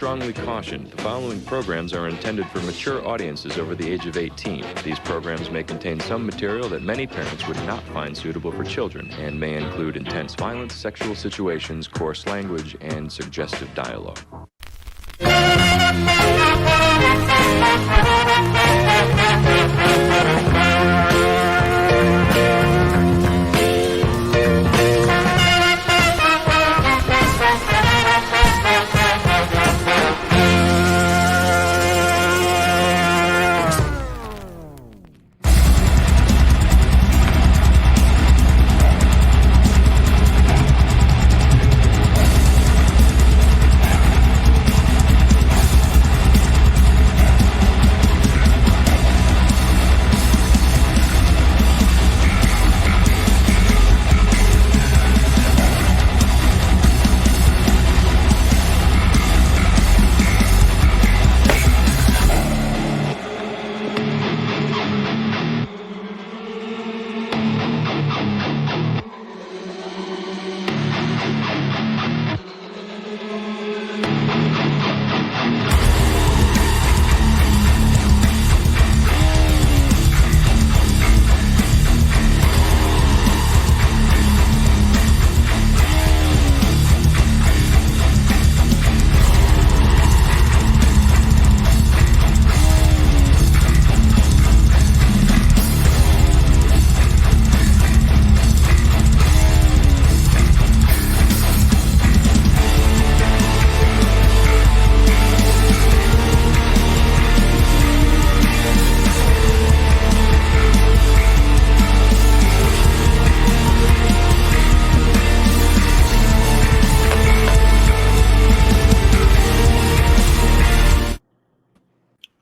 strongly caution, the following programs are intended for mature audiences over the age of 18. These programs may contain some material that many parents would not find suitable for children and may include intense violence, sexual situations, coarse language, and suggestive dialogue.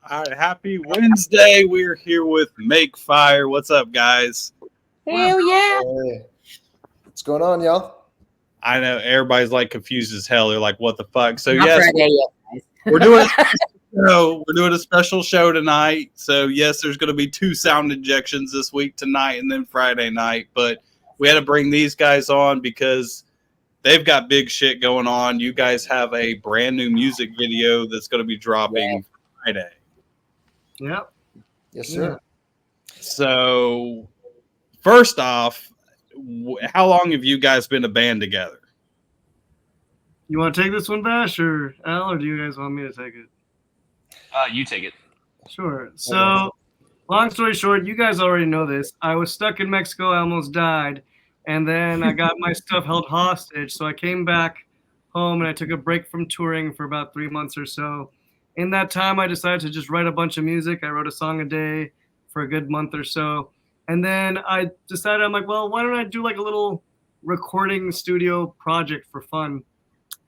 All right, happy Wednesday. We're here with Make Fire. What's up, guys? Hell yeah. Hey. What's going on, y'all? I know everybody's like confused as hell. They're like, what the fuck? So, Not yes, Friday yet, we're doing we're doing a special show tonight. So, yes, there's going to be 2 sound injections this week, tonight and then Friday night. But we had to bring these guys on because they've got big shit going on. You guys have a brand new music video that's going to be dropping Friday. Yep. Yes, sir. So, first off, how long have you guys been a band together? You want to take this one, Bash, or Al, or do you guys want me to take it? You take it. Sure. So, long story short, you guys already know this. I was stuck in Mexico. I almost died. And then I got my stuff held hostage. So I came back home and I took a break from touring for about 3 months or so. In that time, I decided to just write a bunch of music. I wrote a song a day for a good month or so. And then I decided, I'm like, well, why don't I do like a little recording studio project for fun?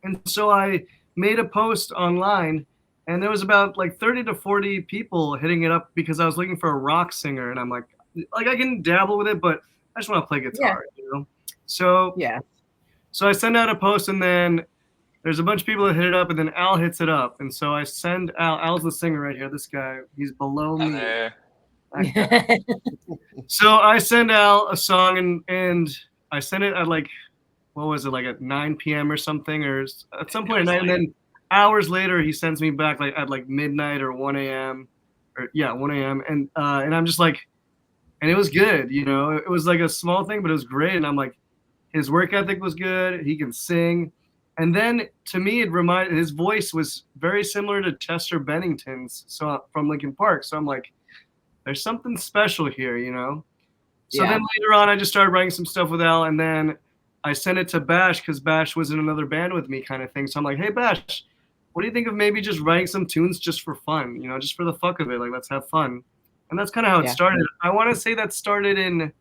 And so I made a post online, and there was about like 30 to 40 people hitting it up because I was looking for a rock singer. And I'm like I can dabble with it, but I just want to play guitar, you know? So, so I send out a post, and then there's a bunch of people that hit it up, and then Al hits it up. And so I send Al's the singer right here. This guy, he's below me. There. So I send Al a song, and I sent it at like, what was it, like at 9 p.m. or something, or at some point at night. And then hours later, he sends me back like at like midnight or 1 a.m. 1 a.m. And I'm just like, and it was good, you know. It was like a small thing, but it was great. And I'm like, his work ethic was good. He can sing. And then to me, it reminded, his voice was very similar to Chester Bennington's from Linkin Park. So I'm like, there's something special here, you know? So then later on, I just started writing some stuff with Al, and then I sent it to Bash because Bash was in another band with me kind of thing. So I'm like, hey, Bash, what do you think of maybe just writing some tunes just for fun, you know, just for the fuck of it? Like, let's have fun. And that's kind of how it started. I want to say that started in,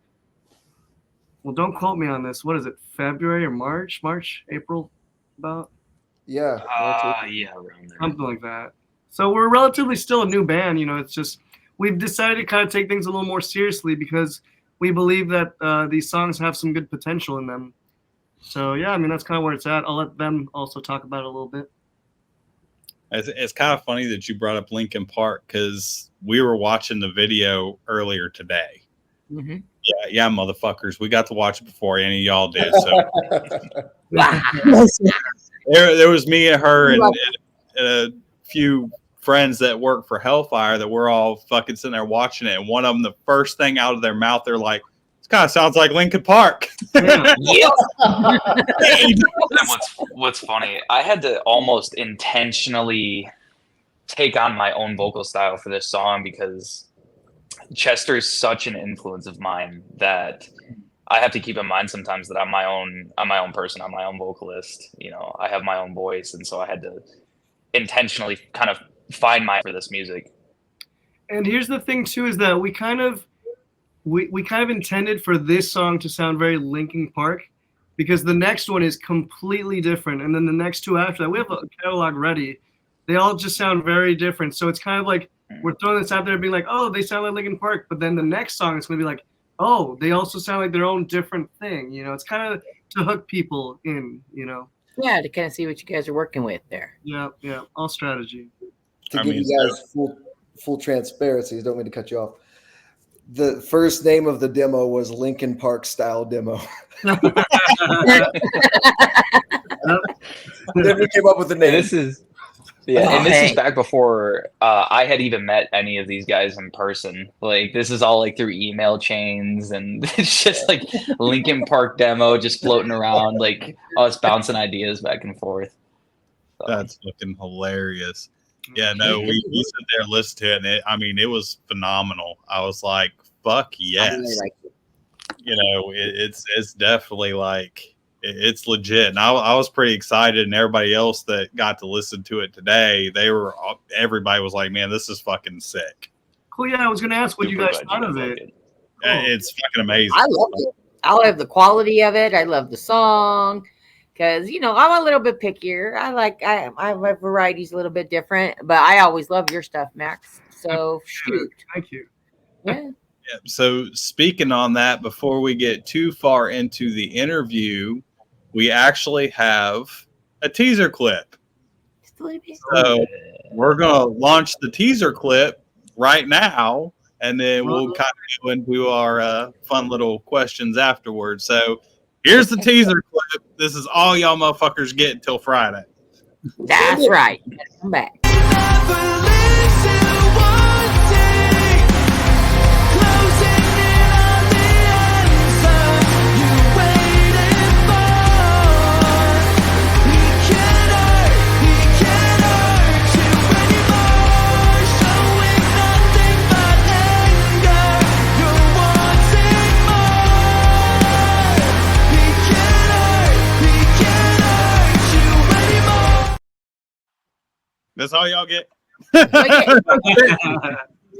well, don't quote me on this. What is it, February or March, April? About yeah around there. Something like that. So we're relatively still a new band, you know. It's just we've decided to kind of take things a little more seriously because we believe that these songs have some good potential in them. So yeah, I mean, that's kind of where it's at. I'll let them also talk about it a little bit. It's kind of funny that you brought up Linkin Park because we were watching the video earlier today. Mm-hmm. Yeah, motherfuckers. We got to watch it before any of y'all did. So there was me and her, and a few friends that work for Hellfire that we're all fucking sitting there watching it, and one of them, the first thing out of their mouth, they're like, "This kind of sounds like Linkin Park." Yeah. Yep. And what's funny, I had to almost intentionally take on my own vocal style for this song because Chester's such an influence of mine that I have to keep in mind sometimes that I'm my own person, I'm my own vocalist. You know, I have my own voice, and so I had to intentionally kind of find my for this music. And here's the thing too, is that we kind of intended for this song to sound very Linkin Park, because the next one is completely different, and then the next two after that, we have a catalog ready. They all just sound very different. So it's kind of like we're throwing this out there, being like, oh, they sound like Linkin Park, but then the next song is gonna be like, oh, they also sound like their own different thing. You know, it's kind of to hook people in. You know. Yeah, to kind of see what you guys are working with there. Yeah, all strategy. To give you guys full transparency, don't mean to cut you off. The first name of the demo was Linkin Park style demo. Then we came up with the name. This is and this is back before I had even met any of these guys in person. Like this is all like through email chains, and it's just like Linkin Park demo just floating around, like us bouncing ideas back and forth. So. That's fucking hilarious. Yeah, no, we sit there and listened to it, and it was phenomenal. I was like, fuck yes. I really like it. You know, it's definitely like it's legit. And I was pretty excited, and everybody else that got to listen to it today, everybody was like, man, this is fucking sick. Cool. Yeah, I was gonna ask what you guys thought of it. Cool. It's fucking amazing. I love it. I love the quality of it. I love the song. Because, you know, I'm a little bit pickier. My variety's a little bit different, but I always love your stuff, Max. So, shoot. Thank you. Yeah. Yeah, so speaking on that, before we get too far into the interview, we actually have a teaser clip. So we're going to launch the teaser clip right now, and then we'll kind of go into our fun little questions afterwards. So here's the teaser clip. This is all y'all motherfuckers get until Friday. That's right. Come back. That's all y'all get. I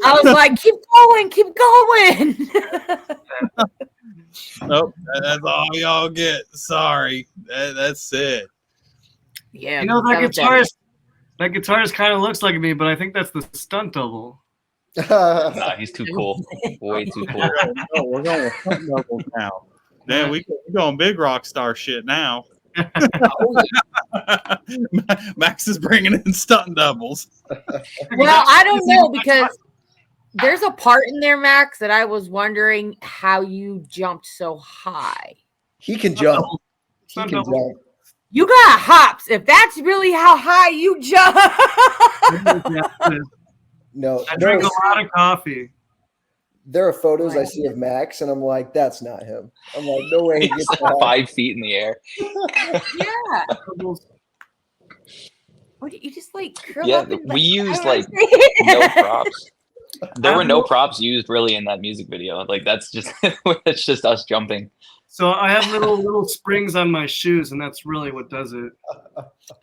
was like, keep going. Nope, that's all y'all get. Sorry, that's it. Yeah. You know, that guitarist kind of looks like me, but I think that's the stunt double. Nah, he's too cool. Way too cool. We're going with stunt doubles now. Man, we're going big rock star shit now. Max is bringing in stunt doubles. Well, I don't know, because there's a part in there, Max, that I was wondering how you jumped so high. He can jump. He can jump. You got hops. If that's really how high you jump. No, I drink a lot of coffee. There are photos I see of Max, and I'm like, that's not him. I'm like, no way he He's gets like that. 5 feet in the air. Yeah. What, you just like curl Yeah, up and, we used I like don't know. no props. There were no props used really in that music video. Like that's just it's just us jumping. So I have little springs on my shoes, and that's really what does it.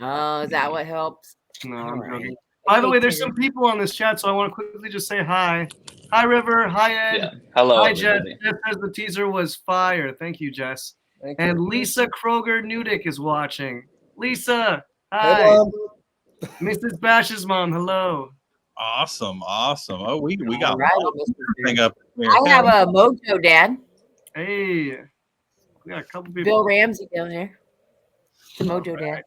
Oh, is that what helps? No, I'm All right. joking. By the way, there's some people on this chat, so I want to quickly just say hi. Hi, River. Hi, Ed. Yeah. Hello. Hi, Jess. everybody. Jess says the teaser was fire. Thank you, Jess. Thank And you. Lisa Kroger Nudick is watching. Lisa, Hey, hi. Mom. Mrs. Bash's mom, hello. Awesome. Oh, we got All right, thing up here. I have a Mojo Dad, Hey, we got a couple people. Bill Ramsey down there. The Mojo Dad.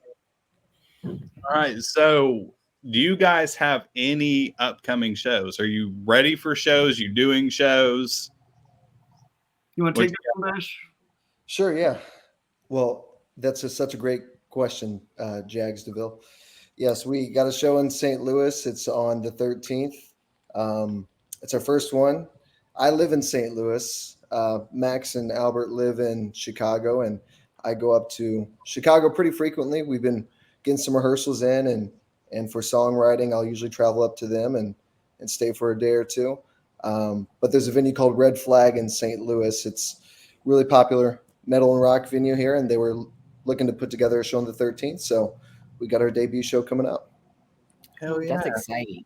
All right. So, do you guys have any upcoming shows? Are you ready for shows? You doing shows? You want to take this one, Bash? Sure, yeah. Well, that's such a great question, Jags DeVille. Yes, we got a show in St. Louis. It's on the 13th. It's our first one. I live in St. Louis. Max and Albert live in Chicago, and I go up to Chicago pretty frequently. We've been getting some rehearsals in, and for songwriting, I'll usually travel up to them and stay for a day or two. But there's a venue called Red Flag in St. Louis. It's really popular metal and rock venue here, and they were looking to put together a show on the 13th. So we got our debut show coming up. Hell yeah. That's exciting.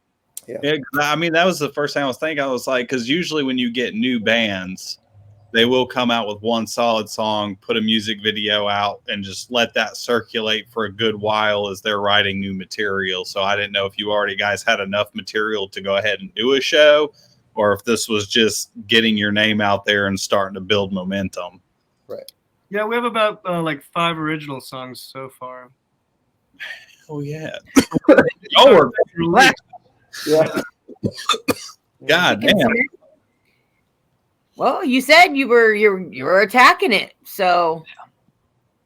Yeah, I mean, that was the first thing I was thinking. I was like, because usually when you get new bands, they will come out with one solid song, put a music video out, and just let that circulate for a good while as they're writing new material. So I didn't know if you already guys had enough material to go ahead and do a show, or if this was just getting your name out there and starting to build momentum. Right. Yeah, we have about like 5 original songs so far. Oh yeah. Oh, Yeah. God damn. Well, you said you were attacking it, so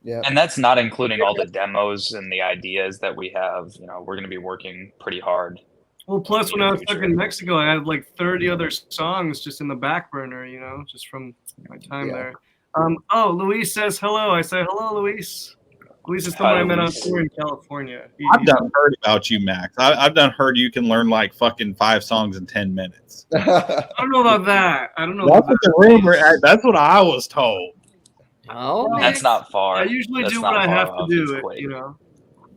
Yeah. And that's not including all the demos and the ideas that we have. You know, we're going to be working pretty hard. Well, plus when I was stuck in Mexico, I had like 30 other songs just in the back burner, you know, just from my time there. Oh, Luis says hello. I say hello, Luis. Luis is someone I met on tour in California. I've done heard about you, Max. I've done heard you can learn like fucking 5 songs in 10 minutes. I don't know about that. I don't know. That's what the rumor. That's what I was told. oh, man. That's not far. I usually That's do not what I far have to off. do, It's it, quick. you know.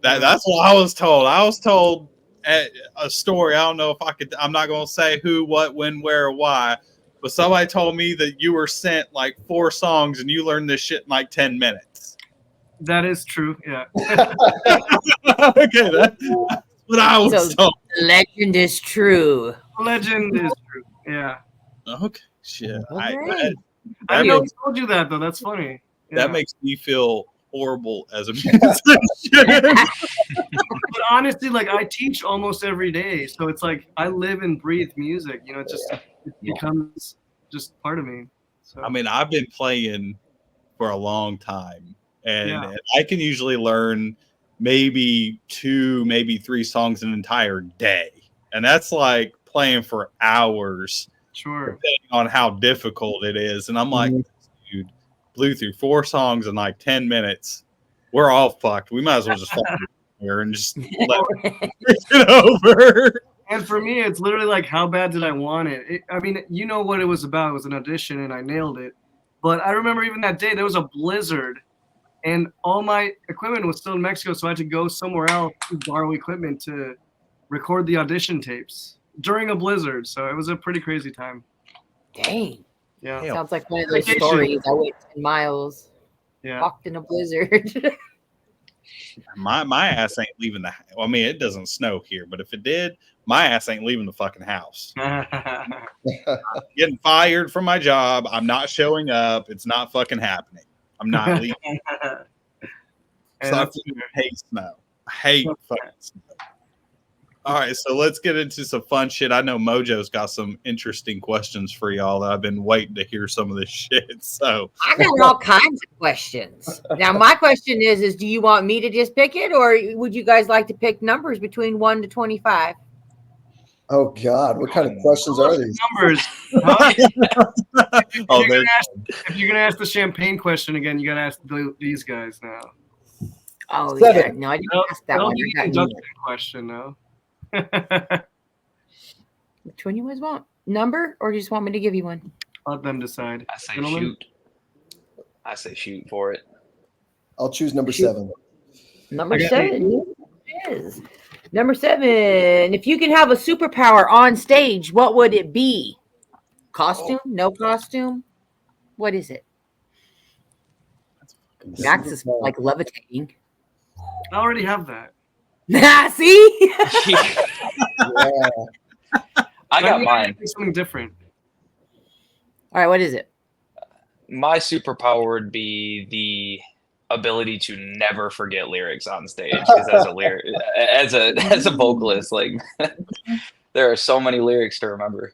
That's what I was told. I was told a story. I don't know if I could. I'm not going to say who, what, when, where, or why. But somebody told me that you were sent like 4 songs and you learned this shit in like 10 minutes. That is true. Yeah. Okay, that's what I was So- told. Legend is true. Legend is true. Yeah. Okay, shit. Okay. That I know makes- I told you that though. That's funny. Yeah. That makes me feel horrible as a musician. But honestly, like I teach almost every day, so it's like I live and breathe music. You know, it becomes just part of me. So I mean, I've been playing for a long time, and Yeah. I can usually learn maybe 2, maybe 3 songs an entire day, and that's like playing for hours, sure. depending on how difficult it is. And I'm like, dude, blew through 4 songs in like 10 minutes. We're all fucked. We might as well just fuck here and just let it over. And for me, it's literally like, how bad did I want it? I mean, you know what it was about. It was an audition, and I nailed it. But I remember even that day, there was a blizzard, and all my equipment was still in Mexico, so I had to go somewhere else to borrow equipment to record the audition tapes during a blizzard. So it was a pretty crazy time. Dang. Yeah. Hell. Sounds like one of those Vacation. stories. I went 10 miles, Yeah. walked in a blizzard. My ass ain't leaving the. I mean, it doesn't snow here, but if it did, my ass ain't leaving the fucking house. Getting fired from my job. I'm not showing up. It's not fucking happening. I'm not leaving. And So I that's- hate snow. I hate fucking snow. All right, so let's get into some fun shit. I know Mojo's got some interesting questions for y'all that I've been waiting to hear some of this shit. So I got all kinds of questions. Now, my question is do you want me to just pick it, or would you guys like to pick numbers between 1 to 25? Oh God, what kind of questions are these? numbers. Huh? oh, You're there, If you're gonna ask the champagne question again, you gotta ask these guys now. Oh, 7. yeah. No, I didn't Nope, ask that That'll one. be I the got you. induction question, no. Which one you guys want? Number, or do you just want me to give you one? Let them decide. I say Gentlemen? shoot. I say shoot for it. I'll choose number 7. Number I got 7 is number 7. If you can have a superpower on stage, what would it be? Costume? No costume? What is it? Max is like levitating. I already have that. See? Yeah. I got need mine. to do something different. All right, what is it? My superpower would be the ability to never forget lyrics on stage. Because as a vocalist, like there are so many lyrics to remember.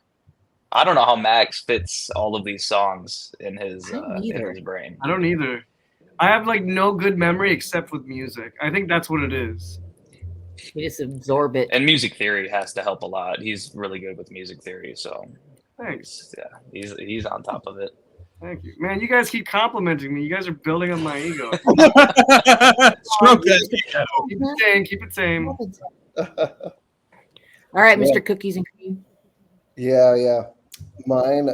I don't know how Max fits all of these songs in his I don't either. brain. I don't either. I have like no good memory except with music. I think that's what it is. You just absorb it. And music theory has to help a lot. He's really good with music theory, so Thanks. he's on top of it. Thank you. Man, you guys keep complimenting me. You guys are building up my ego. Stroke that ego. Keep it tame. All right, Mr. Cookies and Cream. Yeah. Mine,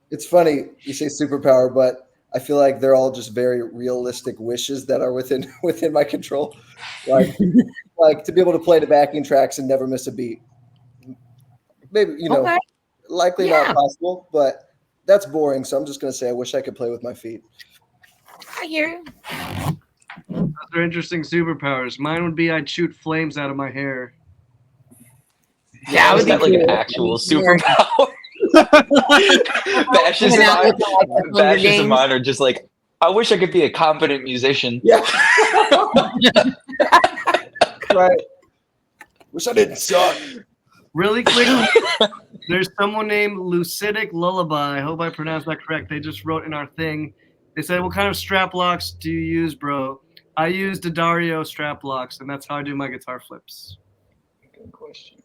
it's funny you say superpower, but I feel like they're all just very realistic wishes that are within my control. Like to be able to play the backing tracks and never miss a beat. Maybe, Okay. likely Yeah. not possible, but that's boring. So I'm just going to say I wish I could play with my feet. I hear you. Those are interesting superpowers. Mine would be I'd shoot flames out of my hair. That would Is be that like an cool. actual Yeah. superpower? Bashes Coming out and looking like the Hunger Games. mine are just like, I wish I could be a competent musician. Yeah. Right. Wish I didn't suck. Really quick, there's someone named Lucidic Lullaby. I hope I pronounced that correct. They just wrote in our thing. They said, "What kind of strap locks do you use, bro?" I use Daddario strap locks, and that's how I do my guitar flips. Good question.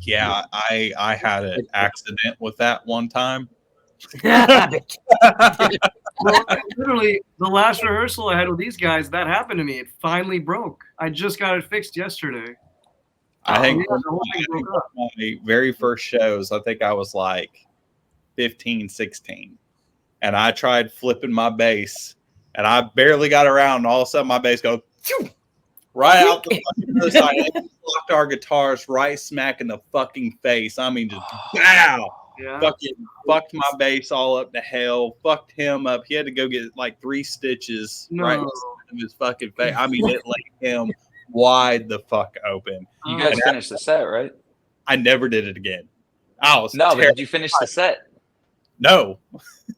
Yeah, I had an accident with that one time. Well, literally, the last rehearsal I had with these guys, that happened to me. It finally broke. I just got it fixed yesterday. I think yeah, the whole thing broke up. my very first shows, I think I was like 15, 16. And I tried flipping my bass and I barely got around. And all of a sudden my bass goes phew, right out the fucking other side. And it blocked our guitars right smack in the fucking face. I mean, just wow. Yeah. Fucking fucked my bass all up to hell. Fucked him up. He had to go get like 3 stitches right No. in his fucking face. I mean, it laid him wide the fuck open. You guys finished the set, right? I never did it again. I was No, but terrified. did you finish the set? No.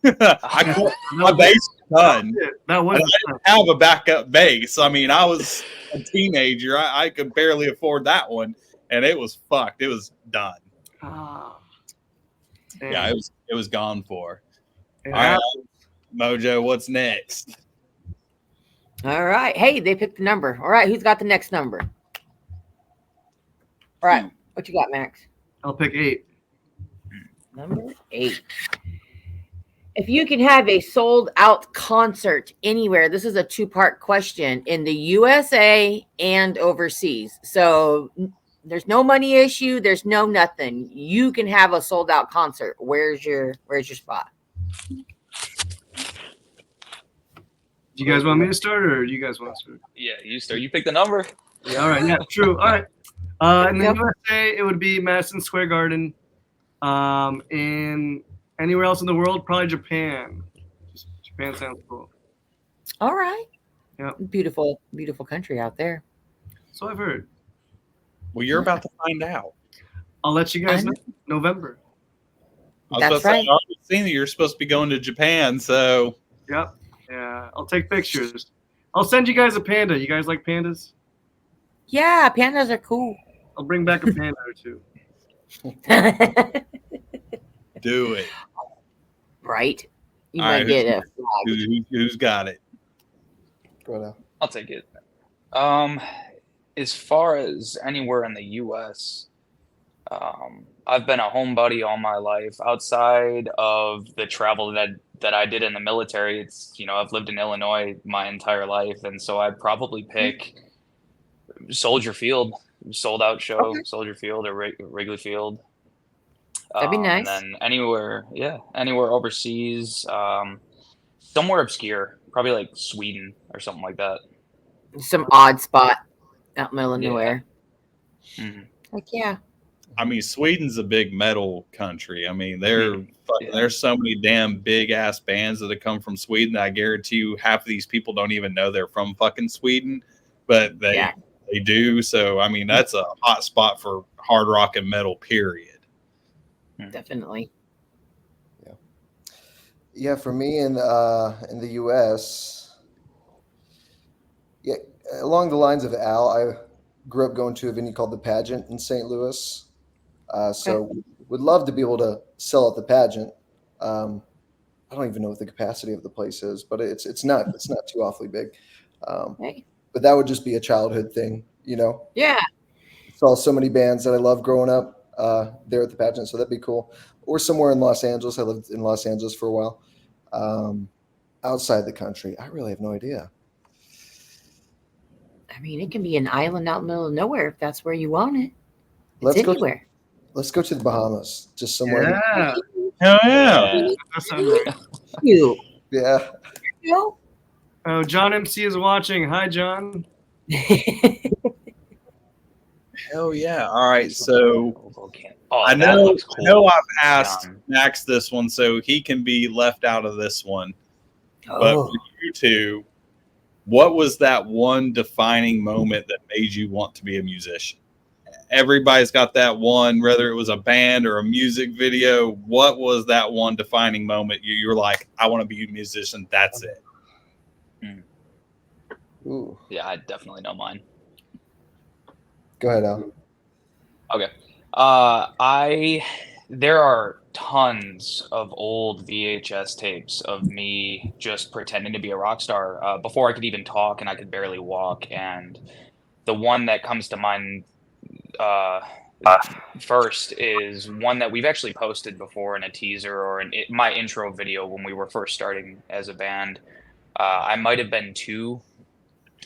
I quit. My bass was done. That was And I didn't have a backup bass. I mean, I was a teenager. I could barely afford that one, and it was fucked. It was done. Yeah, it was gone for. All right, Mojo, what's next? All right. Hey, they picked the number. All right. Who's got the next number? All right. What you got, Max? I'll pick 8. Number 8. If you can have a sold out concert anywhere, this is a 2-part question, in the USA and overseas. So there's no money issue. There's no nothing. You can have a sold out concert. Where's your spot? Do you guys want me to start, or do you guys want to start? Yeah, you start. You pick the number. Yeah, all right. Yeah, true. All right. In the USA, it would be Madison Square Garden. In anywhere else in the world, probably Japan. Japan sounds cool. All right. Yeah. Beautiful, beautiful country out there. So I've heard. Well, you're about to find out. I'll let you guys know. November. I was That's about to say, right. I already seen that you're supposed to be going to Japan, so Yep. Yeah. I'll take pictures. I'll send you guys a panda. You guys like pandas? Yeah, pandas are cool. I'll bring back a panda or two. do it. Right? You All might right, get a flag. Who's got it? Go ahead. I'll take it. As far as anywhere in the U.S., I've been a homebody all my life. Outside of the travel that I did in the military, it's I've lived in Illinois my entire life, and so I'd probably pick Soldier Field, sold out show, Okay. Soldier Field or Wrigley Field. That'd be nice. And then anywhere overseas, somewhere obscure, probably like Sweden or something like that. Some odd spot out in the middle of nowhere. Mhm. Like, yeah. I mean, Sweden's a big metal country. I mean, there's so many damn big ass bands that have come from Sweden. I guarantee you, half of these people don't even know they're from fucking Sweden, but they do. So, I mean, that's a hot spot for hard rock and metal. Period. Definitely. Yeah, for me in the U.S., yeah, along the lines of Al, I grew up going to a venue called The Pageant in St. Louis. So would love to be able to sell at the Pageant. I don't even know what the capacity of the place is, but it's not too awfully big. Hey. But that would just be a childhood thing, Yeah. saw so many bands that I loved growing up there at the pageant, so that'd be cool. Or somewhere in Los Angeles. I lived in Los Angeles for a while. Outside the country, I really have no idea. I mean, it can be an island out in the middle of nowhere if that's where you want it. Let's It's go. anywhere. Let's go to the Bahamas, just somewhere. Yeah. Hell yeah. That sounds right. You. Yeah. You. Oh, John MC is watching. Hi, John. Hell yeah. All right. So Oh, I that know looks cool. I've asked John. Max this one, so he can be left out of this one. But Oh. for you two, what was that one defining moment that made you want to be a musician? Everybody's got that one, whether it was a band or a music video. What was that one defining moment you were like, I want to be a musician? That's it. Ooh. Yeah, I definitely know mine. Go ahead, Al. Okay. There are tons of old VHS tapes of me just pretending to be a rock star before I could even talk and I could barely walk. And the one that comes to mind first is one that we've actually posted before in a teaser or my intro video when we were first starting as a band. I might have been 2.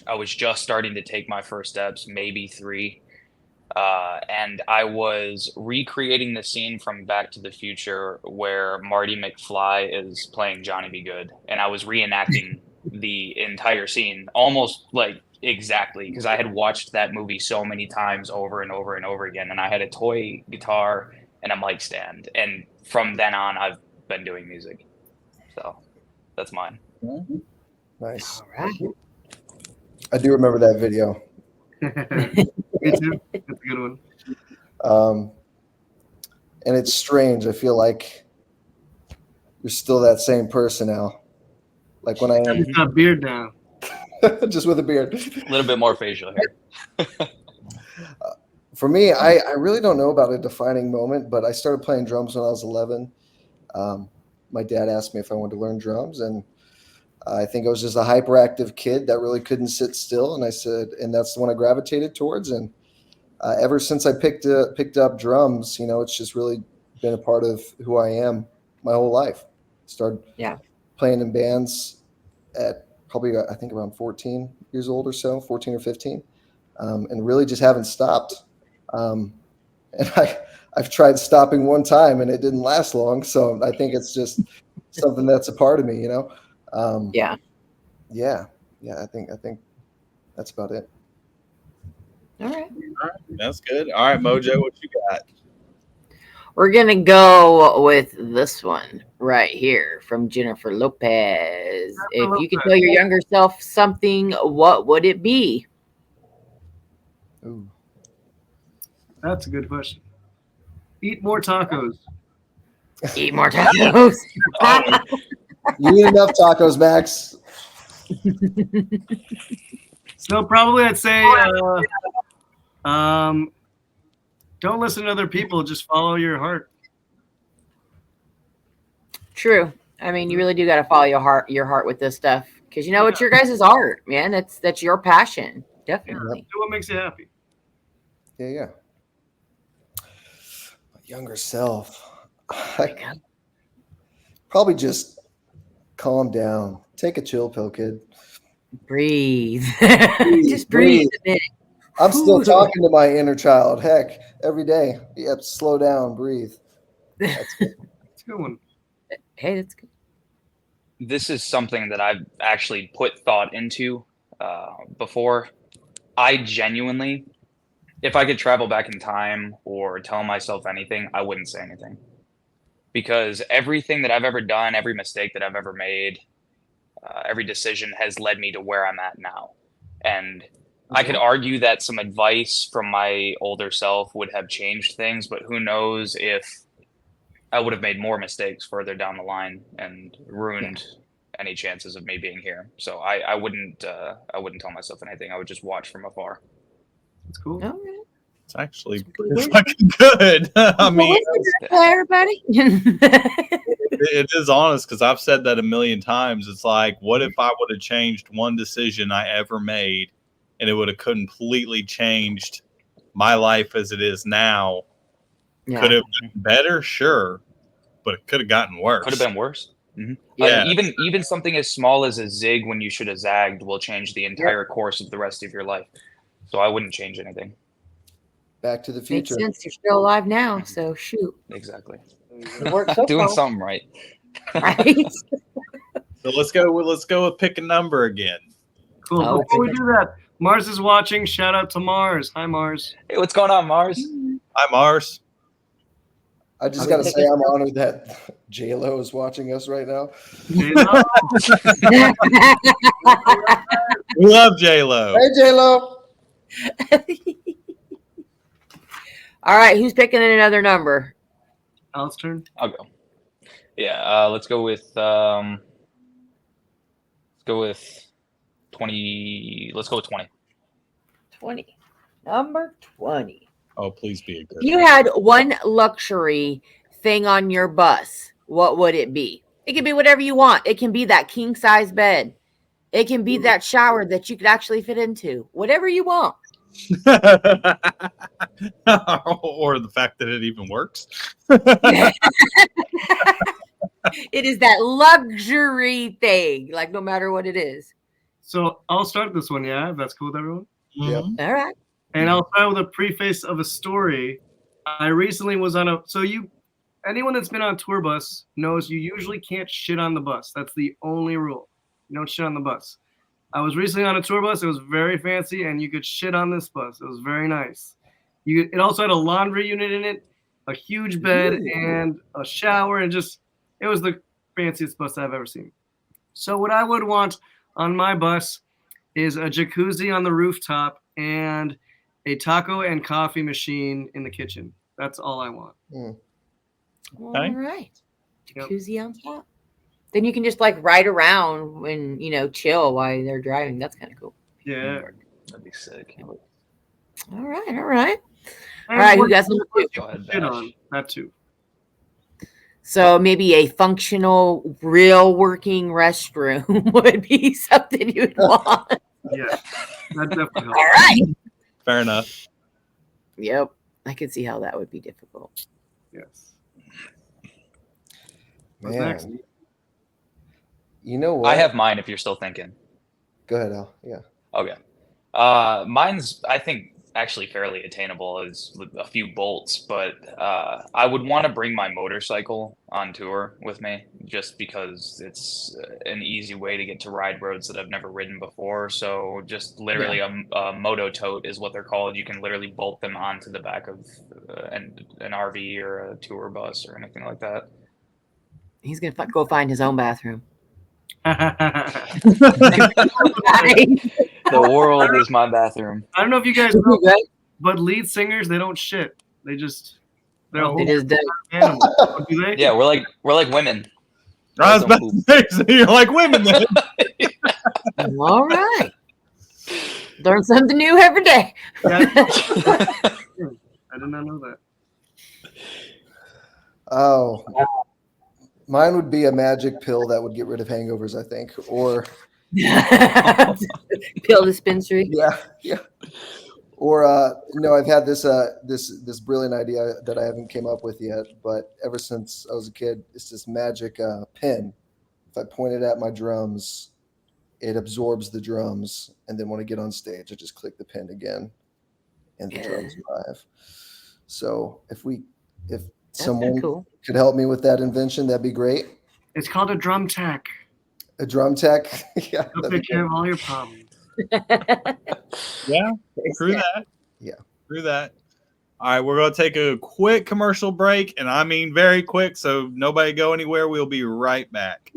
I was just starting to take my first steps, maybe 3. And I was recreating the scene from Back to the Future where Marty McFly is playing Johnny B. Good. And I was reenacting the entire scene almost like exactly because I had watched that movie so many times over and over and over again. And I had a toy guitar and a mic stand. And from then on, I've been doing music. So that's mine. Nice. All right. I do remember that video. Me too. That's a good one. And it's strange. I feel like you're still that same person, Al. Like when I am, He's got a beard now. just with a beard. A little bit more facial hair. For me, I really don't know about a defining moment, but I started playing drums when I was 11. My dad asked me if I wanted to learn drums, and I think I was just a hyperactive kid that really couldn't sit still. And I said, and that's the one I gravitated towards. And ever since I picked up drums, it's just really been a part of who I am my whole life. Started playing in bands at probably, I think, around 14 years old or so, 14 or 15, and really just haven't stopped. And I've tried stopping one time and it didn't last long. So I think it's just something that's a part of me, Yeah. I think that's about it. All right. That's good. All right, Mojo, what you got? We're going to go with this one right here from Jennifer Lopez. If you could tell your younger self something, what would it be? Ooh. That's a good question. Eat more tacos. Eat more tacos. You eat enough tacos, Max. So probably I'd say don't listen to other people, just follow your heart. True. I mean, you really do got to follow your heart with this stuff because it's your guys' art, man. That's your passion, definitely. Do what makes you happy. Yeah. My younger self. Probably just calm down. Take a chill pill, kid. Breathe. Just breathe a minute. I'm still talking to my inner child. Heck, every day. Yep, slow down, breathe. That's good. It's a good one. Hey, that's good. This is something that I've actually put thought into before. I genuinely, if I could travel back in time or tell myself anything, I wouldn't say anything. Because everything that I've ever done, every mistake that I've ever made, every decision has led me to where I'm at now. And I could argue that some advice from my older self would have changed things, but who knows if I would have made more mistakes further down the line and ruined any chances of me being here. So I wouldn't tell myself anything. I would just watch from afar. It's cool. All right. It's actually pretty fucking good. I mean, hello, everybody. it is honest because I've said that a million times. It's like, what if I would have changed one decision I ever made and it would have completely changed my life as it is now Yeah. could have been better, sure, but it could have gotten worse. Could have been worse. Yeah. Even something as small as a zig when you should have zagged will change the entire course of the rest of your life. So I wouldn't change anything. Back to the Makes Future. sense. You're still alive now, so shoot. Exactly. It works so Doing far, something right. right? So let's go with pick a number again. Cool. Oh, Before we do that, Mars is watching. Shout out to Mars. Hi, Mars. Hey, what's going on, Mars? Hi, Mars. I just Okay, got to take say, it. I'm honored that J-Lo is watching us right now. J-Lo. We love J-Lo. Hey, J-Lo. All right, who's picking another number? Al's turn. I'll go. Yeah, let's go with 20. Let's go with 20. 20. Number 20. Oh, please be a good. If you had one luxury thing on your bus, what would it be? It can be whatever you want. It can be that king size bed. It can be that shower that you could actually fit into. Whatever you want. Or the fact that it even works. It is that luxury thing, like no matter what it is. So I'll start this one, yeah? If that's cool with everyone. Yep. All right. And I'll start with a preface of a story. I recently was on anyone that's been on a tour bus knows you usually can't shit on the bus. That's the only rule. You don't shit on the bus. I was recently on a tour bus. It was very fancy, and you could shit on this bus. It was very nice. It also had a laundry unit in it, a huge bed, and a shower, and it was the fanciest bus I've ever seen. So what I would want on my bus is a jacuzzi on the rooftop and a taco and coffee machine in the kitchen. That's all I want. All right. Yep. Jacuzzi on top. Then you can just like ride around and, chill while they're driving. That's kind of cool. Yeah. That'd be sick. All right. All right. And All right. Who what got number two? Go ahead, shit Bash. on that too. So maybe a functional, real working restroom would be something you'd want. Yeah. That definitely helps. All right. Fair enough. Yep. I could see how that would be difficult. Yes. What's Man. next? You know what? I have mine if you're still thinking. Go ahead, Al. Yeah. Okay. Mine's, I think, actually fairly attainable as a few bolts, but I would want to bring my motorcycle on tour with me just because it's an easy way to get to ride roads that I've never ridden before. So just literally a moto tote is what they're called. You can literally bolt them onto the back of an RV or a tour bus or anything like that. He's going to go find his own bathroom. The world is my bathroom. I don't know if you guys know, but lead singers, they don't shit. They're a whole It is dead. animal. Do they? Yeah, we're like women. I was about to say, so you're like women then. All right. Learn something new every day. Yeah. I did not know that. Oh, mine would be a magic pill that would get rid of hangovers, I think. Or Pill dispensary. yeah. Or no, I've had this brilliant idea that I haven't came up with yet, but ever since I was a kid, it's this magic pen. If I point it at my drums, it absorbs the drums, and then when I get on stage, I just click the pen again, and the drums live. So if That's someone cool. could help me with that invention, that'd be great. It's called a drum tech. A drum tech, yeah. It'll that'd be take care of all your problems. Yeah, true that. Yeah. True that. All right, we're going to take a quick commercial break, and I mean very quick, so nobody go anywhere. We'll be right back.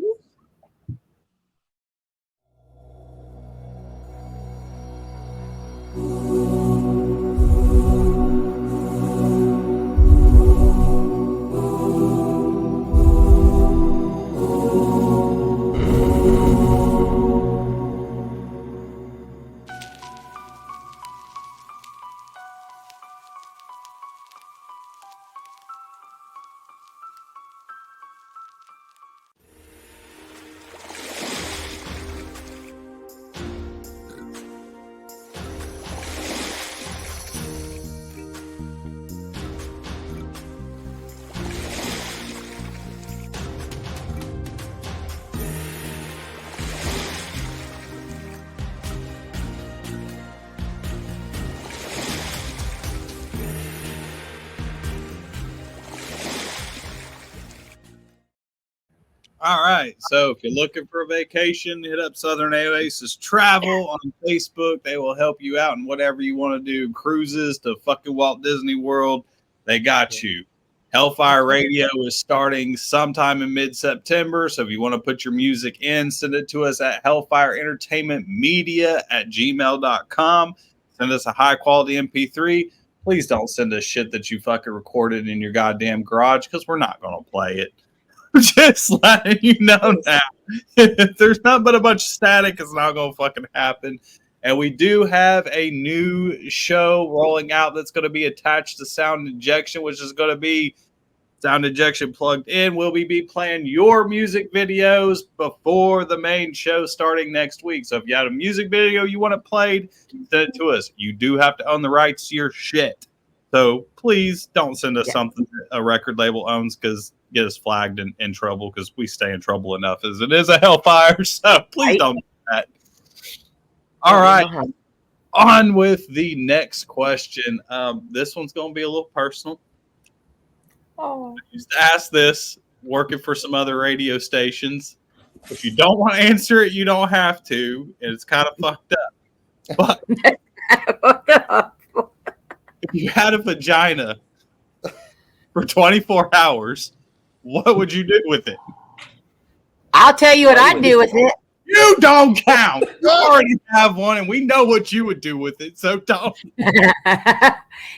All right. So if you're looking for a vacation, hit up Southern Oasis Travel on Facebook. They will help you out in whatever you want to do. Cruises to fucking Walt Disney World. They got you. Hellfire Radio is starting sometime in mid-September. So if you want to put your music in, send it to us at hellfireentertainmentmedia@gmail.com. Send us a high-quality MP3. Please don't send us shit that you fucking recorded in your goddamn garage because we're not going to play it. Just letting you know now. If there's nothing but a bunch of static, it's not going to fucking happen. And we do have a new show rolling out that's going to be attached to Sound Injection, which is going to be Sound Injection Plugged In. We'll be playing your music videos before the main show starting next week. So if you had a music video you want it played, send it to us. You do have to own the rights to your shit. So please don't send us something that a record label owns because get us flagged and in trouble because we stay in trouble enough as it is a Hellfire. So please don't do that. All right. On with the next question. This one's going to be a little personal. Oh. I used to ask this working for some other radio stations. If you don't want to answer it, you don't have to. And it's kind of fucked up. But if you had a vagina for 24 hours, what would you do with it? I'll tell you what I'd do with it. You don't count. You already have one, and we know what you would do with it. So don't.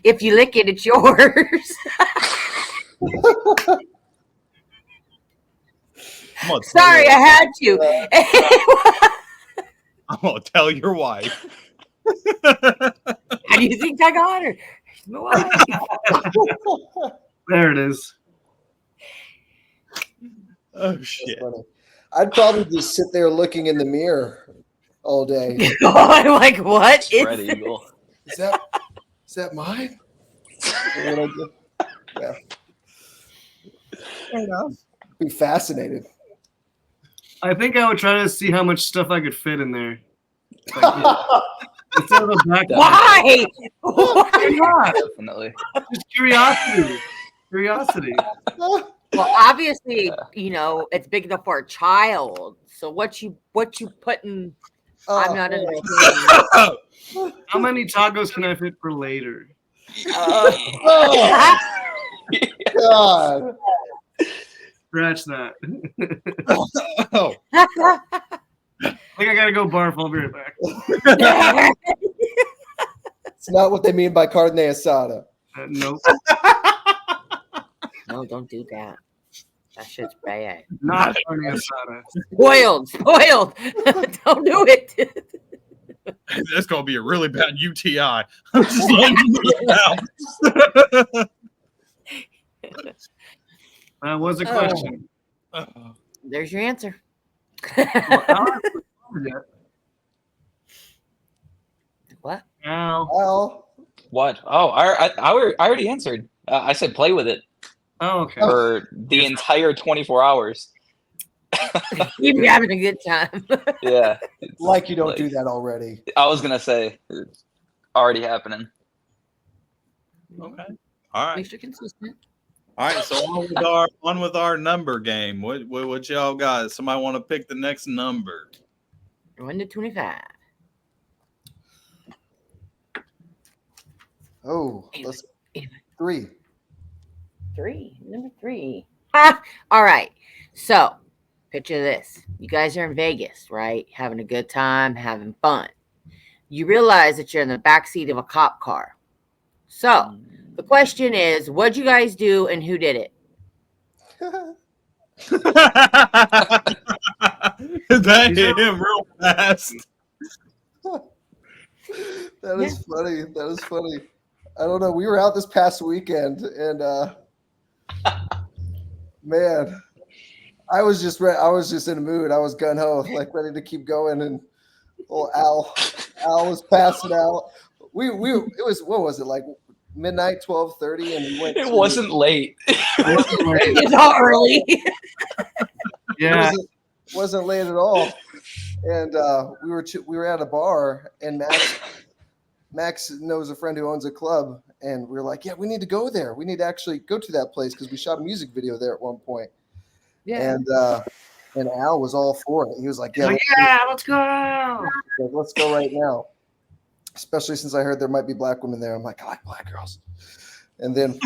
If you lick it, it's yours. Sorry, I had to. I'm gonna tell your wife. How do you think I got her? She's my wife. There it is. Oh shit! I'd probably just sit there looking in the mirror all day. I'm like, what? Spread eagle. Is that mine? Yeah. Be fascinated. I think I would try to see how much stuff I could fit in there. Like, instead of a back. Why? Why not? Definitely. Just curiosity. Curiosity. Well, obviously, it's big enough for a child. So what you putting? I'm not understanding. How many tacos can I fit for later? Oh, God. Scratch that. Oh. I think I gotta go barf. I'll be right back. It's not what they mean by carne asada. Nope. No, don't do that. That shit's bad. Not carne asada. Spoiled. Don't do it. That's gonna be a really bad UTI. I'm just letting you know now. That was a question. There's your answer. What? Al. What? Oh, I already answered. I said play with it Oh, okay. for the entire 24 hours. You'd be having a good time. Yeah. Like you don't do that already. I was gonna say it's already happening. Okay. All right. Makes you consistent. All right. So on with our number game. What y'all got? Somebody want to pick the next number? 1 to 25. Oh, let's 3. 3. Number 3. Ah, all right. So picture this. You guys are in Vegas, right? Having a good time, having fun. You realize that you're in the backseat of a cop car. So the question is, what'd you guys do and who did it? That hit him real fast. That is funny. That is funny. I don't know. We were out this past weekend, and man, I was just in a mood. I was gun ho, like ready to keep going, and Al was passing out. It was, what was it, like midnight, 12:30, and we went. It wasn't late. It's not early. Yeah. It wasn't late at all, and we were at a bar, and Max knows a friend who owns a club, and we were like, yeah, we need to go there. We need to actually go to that place because we shot a music video there at one point. Yeah. And And Al was all for it. He was like, He's "Yeah, like, let's go. let's go right now." Especially since I heard there might be black women there. I'm like, I like black girls. And then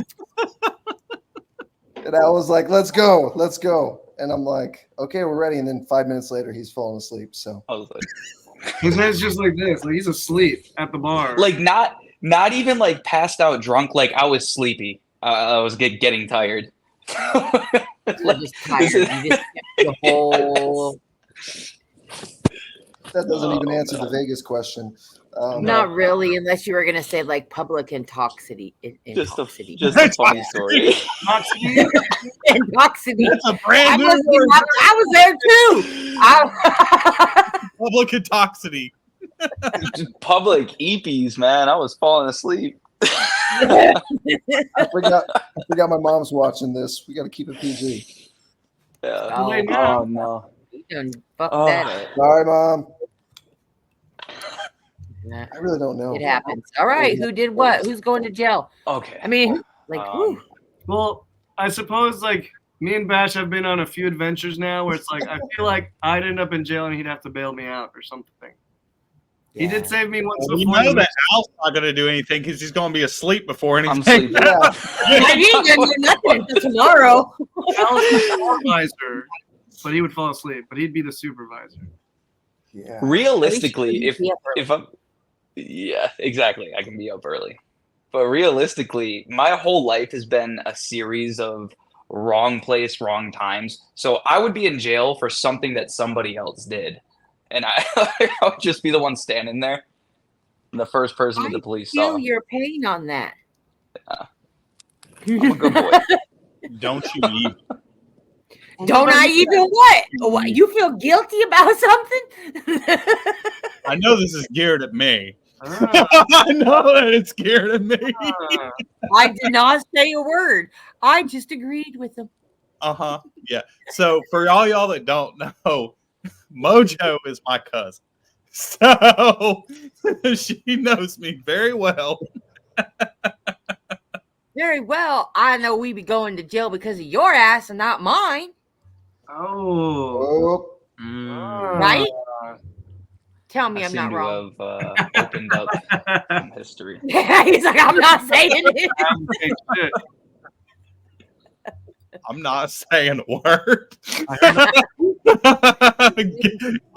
and Al was like, let's go. And I'm like, okay, we're ready. And then 5 minutes later, he's falling asleep. So I was like, His head's just like this. Like he's asleep at the bar. like not even like passed out drunk. Like I was sleepy. I was getting tired. You're just tired. You just the whole. that doesn't even answer the Vegas question. Not really, unless you were gonna say like public intoxicity. Just a Intoxicity. funny story. Intoxicity. That's a brand new word. I was there too. Public intoxicity. Public eepies, man. I was falling asleep. I forgot my mom's watching this. We got to keep it PG. Yeah. Oh, no. you done fucked Oh. that up. Sorry, Mom. Nah, I really don't know. it happens. All right, who did what? Who's going to jail? Okay. I mean, like, whew. Well, I suppose like me and Batch have been on a few adventures now where it's like I feel like I'd end up in jail and he'd have to bail me out or something. He did save me once We before. know that Al's not going to do anything because he's going to be asleep before anything. I'm sleeping. Yeah. I ain't gonna do nothing until tomorrow. Al's the supervisor, but he would fall asleep. But he'd be the supervisor. Yeah. Realistically, At least you can be up if I'm, yeah, exactly, I can be up early. But realistically, my whole life has been a series of wrong place, wrong times. So I would be in jail for something that somebody else did, and I would just be the one standing there, the first person that the police saw. feel your pain on that. I'm a good boy. Don't you even? Don't I even what? You feel guilty about something? I know this is geared at me. Ah, I know that it's geared at me. I did not say a word. I just agreed with them. Yeah. So for all y'all that don't know, Mojo is my cousin. So she knows me very well. Very well. I know we be going to jail because of your ass and not mine. oh. Oh, Right? Tell me I I'm seem not to wrong. have opened up some history. He's like, I'm not saying it. Shit. I'm not saying a word.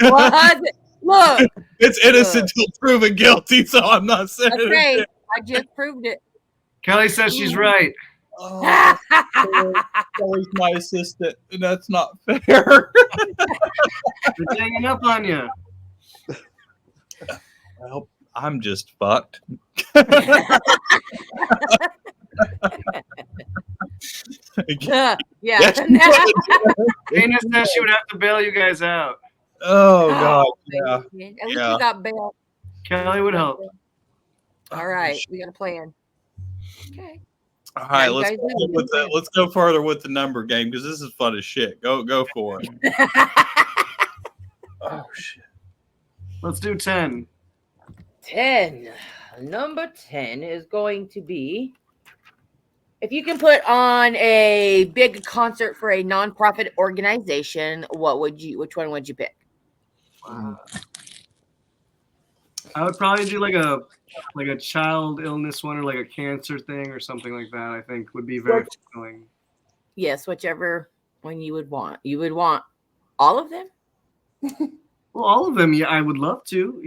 What? Look, It's innocent till proven guilty, so I'm not saying okay, it. I just proved it. Kelly says she's right. Oh, Kelly's my assistant, and that's not fair. It's hanging up on you. Well, I'm just fucked. Yeah. Yes. Dana says she would have to bail you guys out. Oh God, yeah. At least Yeah. we got bail. Kelly would help. All right, we got a plan. Okay. All right, you let's guys go live in with the let's go further with the number game because this is fun as shit. Go for it. Oh shit. Let's do 10. 10. Number 10 is going to be if you can put on a big concert for a nonprofit organization, which one would you pick? I would probably do like a child illness one or like a cancer thing or something like that. I think would be very fulfilling. Yes, whichever one you would want. You would want all of them? Well, all of them, yeah, I would love to,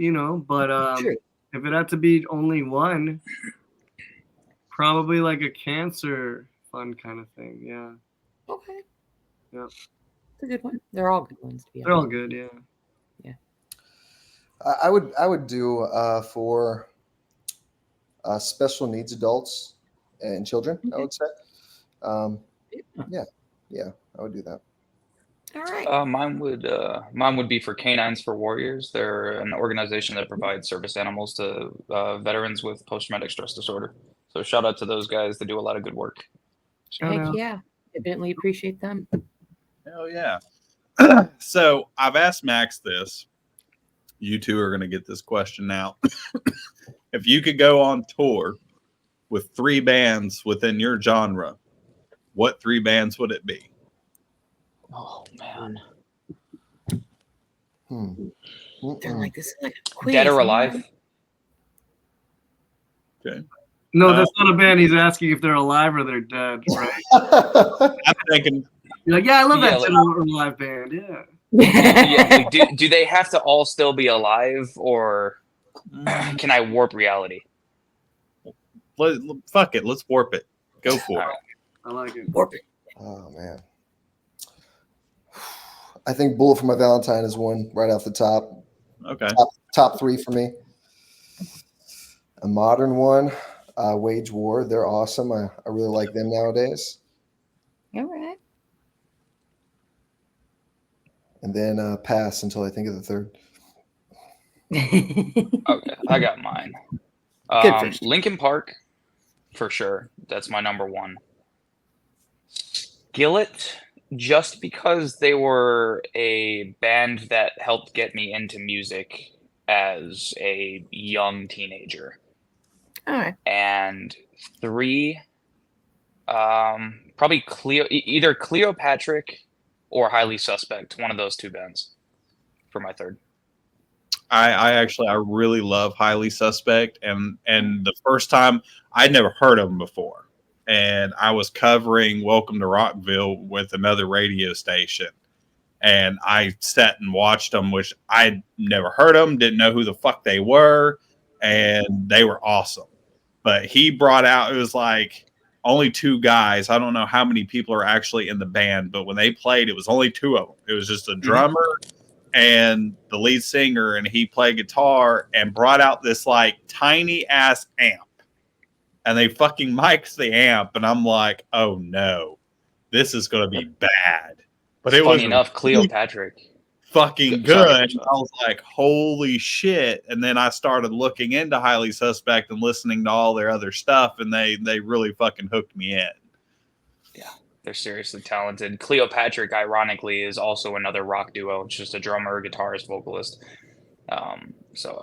but True. if it had to be only one, probably like a cancer fund kind of thing. Yeah, Okay. Yep. It's a good one. They're all good ones to be they're all honest. good. Yeah. I would do for special needs adults and children. I would say. Yeah, I would do that. All right. Mine would be for Canines for Warriors. They're an organization that provides service animals to veterans with post-traumatic stress disorder. So shout out to those guys. They do a lot of good work. Shout Heck out. yeah. Evidently appreciate them. Hell yeah. So I've asked Max this. You two are going to get this question now. If you could go on tour with 3 bands within your genre, what 3 bands would it be? Oh man. They're Mm-mm. like, this is like a quiz. Dead or Alive? Okay. No, that's not a band. He's asking if they're alive or they're dead, right? I'm thinking You're like, yeah, I love Yeah, that like- Dead or Alive band. Yeah. Yeah, like, do they have to all still be alive, or can I warp reality? fuck it. Let's warp it. Go for it. I like it. Warp it. Oh man. I think Bullet for My Valentine is one right off the top. Okay. Top three for me. A modern one, Wage War. They're awesome. I really like them nowadays. All right. And then pass until I think of the third. Okay, I got mine. Good first. Linkin Park, for sure. That's my number one. Skillet, just because they were a band that helped get me into music as a young teenager. All right. And three, probably either Cleopatra or Highly Suspect. One of those two bands for my third. I really love Highly Suspect, and the first time I'd never heard of them before, and I was covering Welcome to Rockville with another radio station, and I sat and watched them, which I'd never heard of them, didn't know who the fuck they were, and they were awesome. But he brought out, it was like only two guys. I don't know how many people are actually in the band, but when they played, it was only two of them. It was just a drummer and the lead singer, and he played guitar and brought out this like tiny ass amp, and they fucking mic'd the amp, and I'm like, oh no, this is going to be bad. But it was Funny enough, Cleopatra. fucking Sorry. good. I was like, holy shit. And then I started looking into Highly Suspect and listening to all their other stuff, and they really fucking hooked me in. They're seriously talented. Cleopatra, ironically, is also another rock duo. It's just a drummer, guitarist, vocalist. So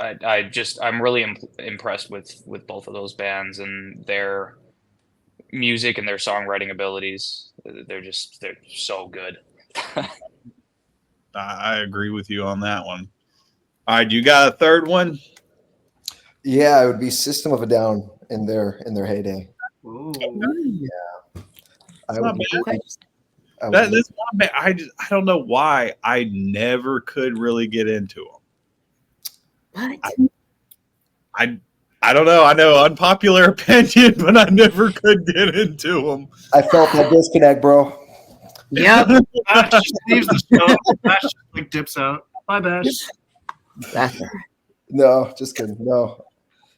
I'm really impressed with both of those bands and their music and their songwriting abilities. They're so good. I agree with you on that one. All right, you got a third one? Yeah, it would be System of a Down in their heyday. Ooh. I not would, bad. I would- That's not bad. I don't know why I never could really get into them. What? I don't know. I know unpopular opinion, but I never could get into them. I felt that disconnect, bro. Yep. Bash just leaves the show. Bash just like dips out. Bye, Bash. That's all right. No, just kidding. No.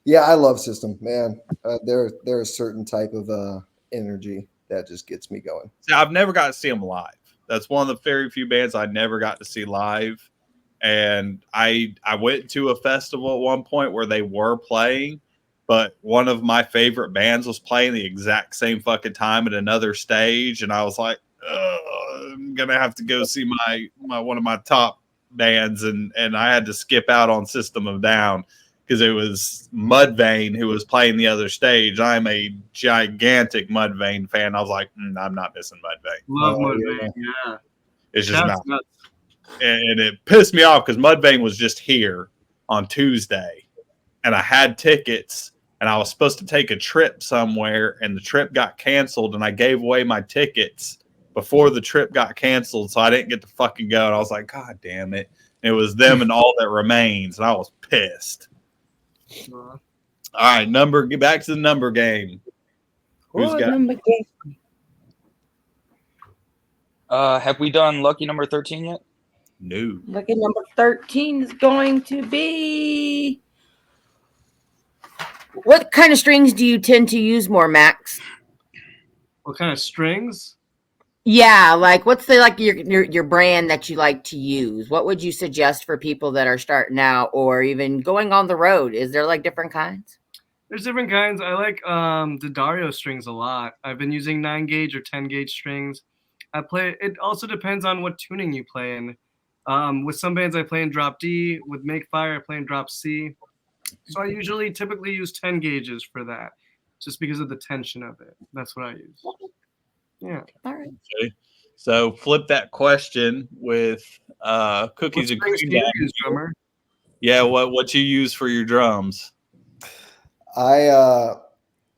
Yeah, I love System, man. They're a certain type of energy that just gets me going. See, I've never got to see them live. That's one of the very few bands I never got to see live. And I went to a festival at one point where they were playing, but one of my favorite bands was playing the exact same fucking time at another stage, and I was like, I'm gonna have to go see my one of my top bands, and I had to skip out on System of a Down because it was Mudvayne who was playing the other stage. I'm a gigantic Mudvayne fan. I was like, I'm not missing Mudvayne. Love Oh, Mudvayne. Yeah. It's just That's not. nuts. And it pissed me off because Mudvayne was just here on Tuesday, and I had tickets, and I was supposed to take a trip somewhere, and the trip got canceled, and I gave away my tickets before the trip got canceled, so I didn't get to fucking go. And I was like, God damn it. And it was them and All That Remains, and I was pissed. All right, get back to the number game. Who's What got number game? Have we done lucky number 13 yet? no? Lucky number 13 is going to be. What kind of strings do you tend to use more, Max? What kind of strings? Yeah, like what's the your brand that you like to use? What would you suggest for people that are starting out or even going on the road? Is there like different kinds? There's different kinds. I like the Dario strings a lot. I've been using 9-gauge or 10-gauge strings. It also depends on what tuning you play in. With some bands I play in drop D. With Make Fire I play in drop C. So I typically use 10 gauges for that, just because of the tension of it. That's what I use. Yeah. All right. Okay. So flip that question with What cookies and strings cream. do you use, drummer? Yeah, what you use for your drums? I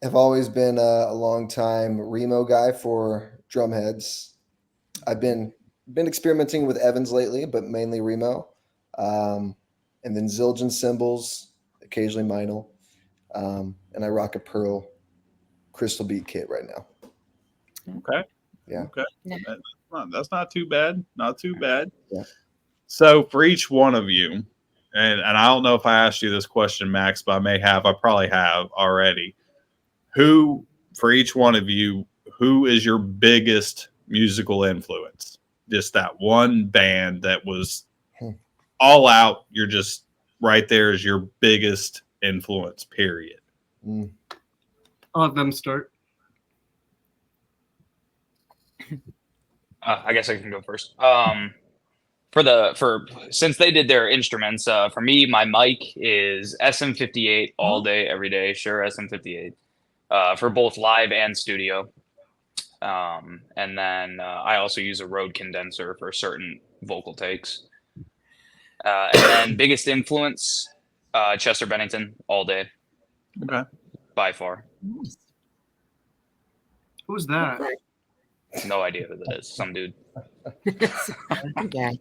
have always been a long time Remo guy for drum heads. I've been experimenting with Evans lately, but mainly Remo. And then Zildjian cymbals, occasionally Meinl. And I rock a Pearl Crystal Beat kit right now. Okay. Yeah. Okay. Yeah. That's not too bad. Not too bad. Yeah. So for each one of you, and I don't know if I asked you this question, Max, but I probably have already. Who, for each one of you, who is your biggest musical influence? Just that one band that was all out. You're just right there as your biggest influence, period. I'll have them start. I guess I can go first. Since they did their instruments, for me, my mic is SM58 all day, every day. Sure, SM58 for both live and studio. And then I also use a Rode condenser for certain vocal takes. And then biggest influence, Chester Bennington all day. Okay. By far. Who's that? No idea who that is. Some dude. Okay.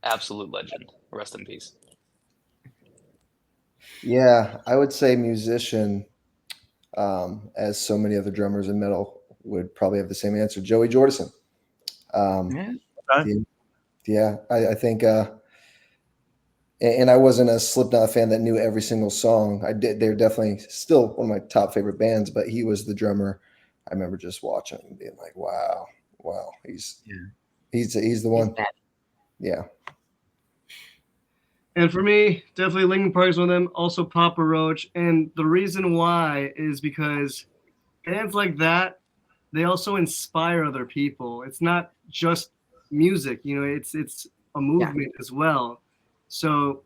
Absolute legend. Rest in peace. Yeah, I would say musician, as so many other drummers in metal would probably have the same answer. Joey Jordison. Yeah, I think, and I wasn't a Slipknot fan that knew every single song. They're definitely still one of my top favorite bands, but he was the drummer. I remember just watching and being like, wow, he's the one. Yeah. And for me, definitely Linkin Park is one of them. Also Papa Roach. And the reason why is because bands like that, they also inspire other people. It's not just music, it's a movement as well. So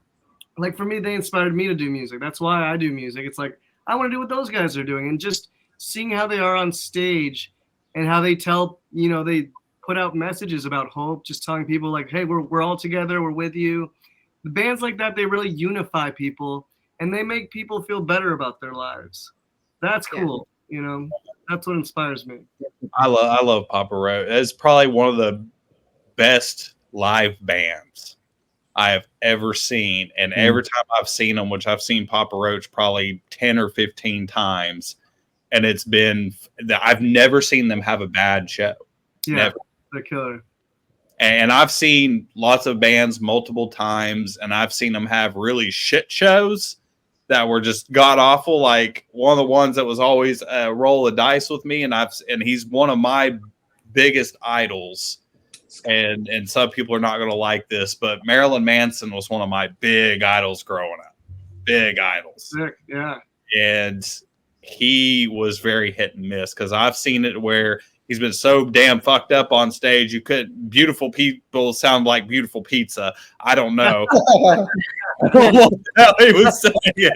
like for me, they inspired me to do music. That's why I do music. It's like, I want to do what those guys are doing. And just seeing how they are on stage and how they tell, they put out messages about hope, just telling people like, hey, we're all together. We're with you. The bands like that, they really unify people and they make people feel better about their lives. That's cool. That's what inspires me. I love Papa Roach. It's probably one of the best live bands I have ever seen. And every time I've seen them, which I've seen Papa Roach probably 10 or 15 times, and it's been that I've never seen them have a bad show. Yeah, never. They're killer. And I've seen lots of bands multiple times, and I've seen them have really shit shows that were just god awful. Like one of the ones that was always a roll of dice with me, and he's one of my biggest idols. And some people are not going to like this, but Marilyn Manson was one of my big idols growing up. Big idols. Sick, yeah. And he was very hit and miss because I've seen it where he's been so damn fucked up on stage. Beautiful people sound like beautiful pizza. I don't know. What the hell he was saying.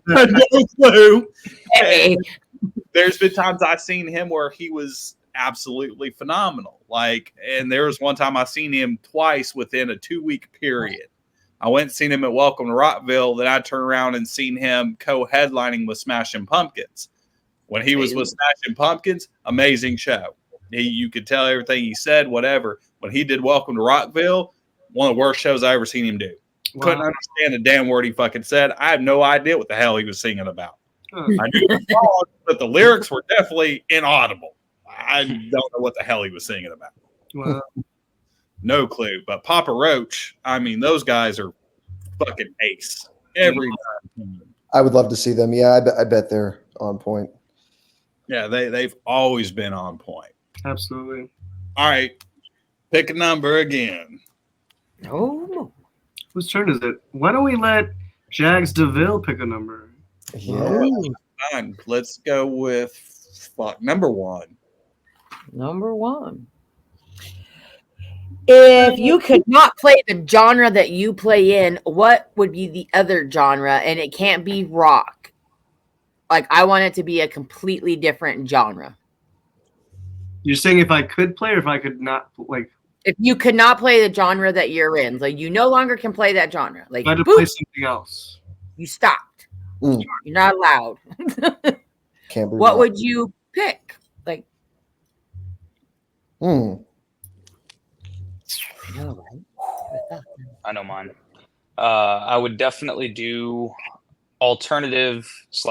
No clue. Hey. There's been times I've seen him where he was absolutely phenomenal. And there was one time I seen him twice within a 2-week period. I went and seen him at Welcome to Rockville. Then I turned around and seen him co-headlining with Smashing Pumpkins. When he was with Smashing Pumpkins, amazing show. You could tell everything he said, whatever. When he did Welcome to Rockville, one of the worst shows I ever seen him do. Wow. Couldn't understand a damn word he fucking said. I have no idea what the hell he was singing about. I knew the song, but the lyrics were definitely inaudible. I don't know what the hell he was singing about. Wow. No clue. But Papa Roach, I mean, those guys are fucking ace. Every time. I would love to see them. Yeah, I bet they're on point. Yeah, they've always been on point. Absolutely. All right. Pick a number again. Oh. Whose turn is it? Why don't we let Jags DeVille pick a number? Yeah. Fine. Let's go with number 1. Number 1. If you could not play the genre that you play in, what would be the other genre? And it can't be rock. Like, I want it to be a completely different genre. You're saying if I could play or if I could not, like, If you could not play the genre that you're in, like you no longer can play that genre. Like if I had to boop, play something else. you stopped. Mm. You're not allowed. Can't be What wrong. would you pick? Like, Mm. I know, right? I know mine. I would definitely do alternative /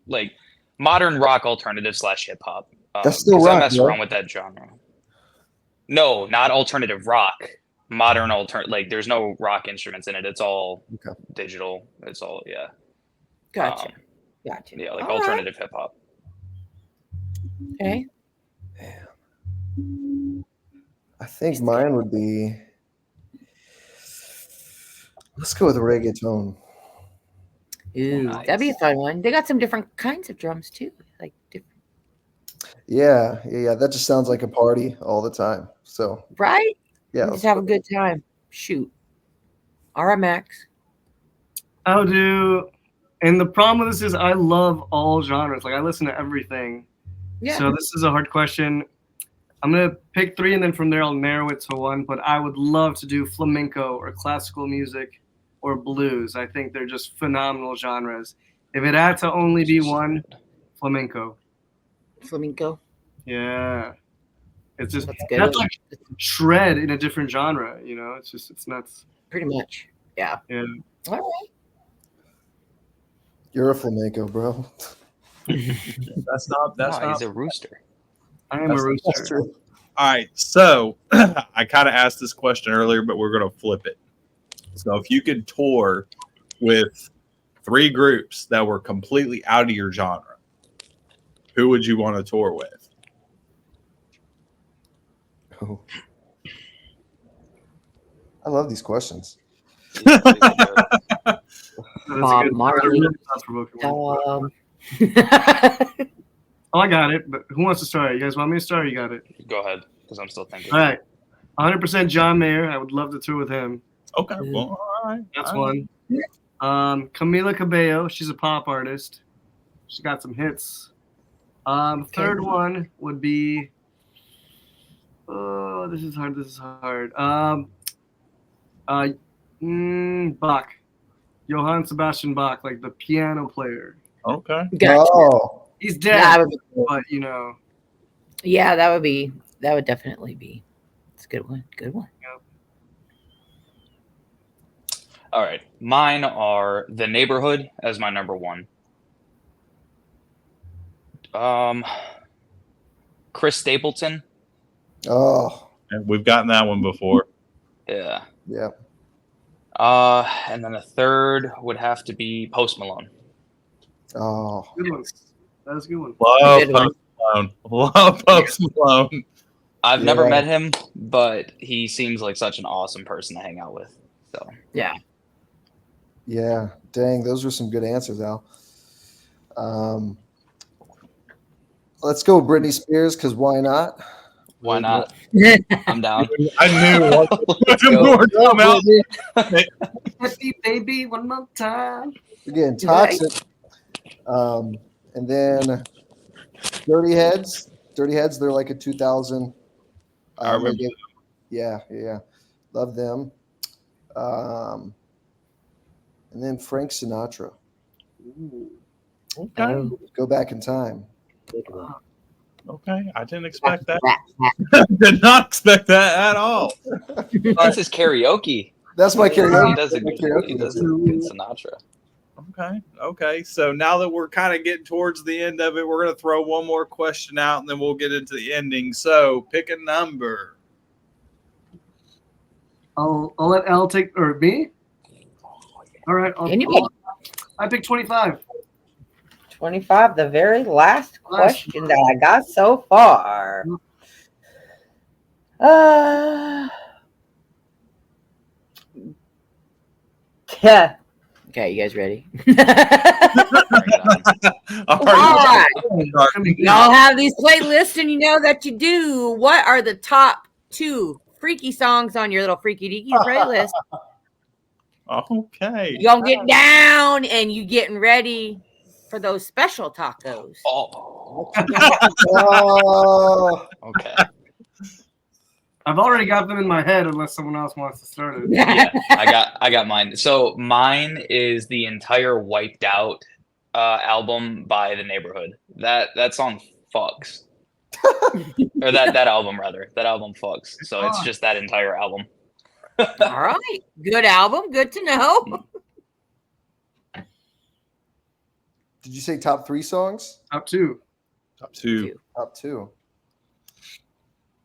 like modern rock alternative / hip hop. That's still 'cause I rock, mess bro. around with that genre. No, not alternative rock. Modern like there's no rock instruments in it. It's all Okay. digital. It's all Gotcha. Gotcha. yeah, like All right. alternative hip hop. Okay. I think mine would be. Let's go with reggaeton. Ooh, that'd be a fun one. They got some different kinds of drums too. Like different, Yeah. That just sounds like a party all the time. So right? yeah, You just have a good time. Shoot. All right, Max. I'll do, and the problem with this is I love all genres. Like I listen to everything. Yeah. So this is a hard question. I'm gonna pick 3, and then from there I'll narrow it to 1. But I would love to do flamenco or classical music or blues. I think they're just phenomenal genres. If it had to only be one, flamenco. Flamenco. Yeah, it's just That's good. that's like shred in a different genre. You know, it's nuts. Pretty much. Yeah. Yeah. All right. you're a flamenco, bro. That's not. That's No, not. he's a rooster. I am That's- a rooster. That's true. All right. So I kind of asked this question earlier, but we're going to flip it. So if you could tour with 3 groups that were completely out of your genre, who would you want to tour with? Oh. I love these questions. He's pretty good. That's a Bob good- Marley. really thought-provoking one. Oh, I got it. But who wants to start? You guys want me to start? Or you got it. Go ahead, because I'm still thinking. All right. 100% John Mayer. I would love to tour with him. Okay. Well, all right. That's all right. one. Camila Cabello. She's a pop artist. She's got some hits. Third one would be. Oh, this is hard. Bach. Johann Sebastian Bach, like the piano player. Okay. Gotcha. Oh, He's Yeah, dead, that would be cool. but you know. Yeah, that would definitely be. It's a good one. Good one. All right, mine are The Neighborhood as my number 1. Chris Stapleton. oh, And we've gotten that one before. Yeah. yeah. And then the third would have to be Post Malone. Oh, Good one. That's a good one. Love Good one. Post Malone. Love Post Malone. I've never Yeah. met him, but he seems like such an awesome person to hang out with. So Yeah. yeah. Dang, those were some good answers, Al. Let's go with Britney Spears, because why not? why not? I'm down. I knew what Let's we go. were talking about. Happy baby, one more time. Again, Toxic. And then Dirty Heads. Dirty Heads, they're like a 2000. I remember they yeah. Love them. And then Frank Sinatra. Okay. Go back in time. Good one. Okay. I didn't expect that. Did not expect that at all. That's his karaoke. That's my karaoke. He does a My good, karaoke he does a list. good Sinatra. Okay. So now that we're kind of getting towards the end of it, we're going to throw one more question out and then we'll get into the ending. So pick a number. I'll let Al take, or me? All right. Anybody? I picked 25. 25, the very last question that I got so far. Yeah. Okay, you guys ready? Bring it on. All All right. right. Y'all have these playlists, and you know that you do. What are the top 2 freaky songs on your little freaky deaky playlist? Okay. You gonna get down, and you getting ready for those special tacos. Oh, Oh, Okay. I've already got them in my head unless someone else wants to start it. Yeah, I got mine. So mine is the entire Wiped Out album by The Neighborhood. That song fucks. Or that album rather. That album fucks. So it's just that entire album. All right. Good album. Good to know. did you say top 3 songs? Up two. Top 2. Top 2.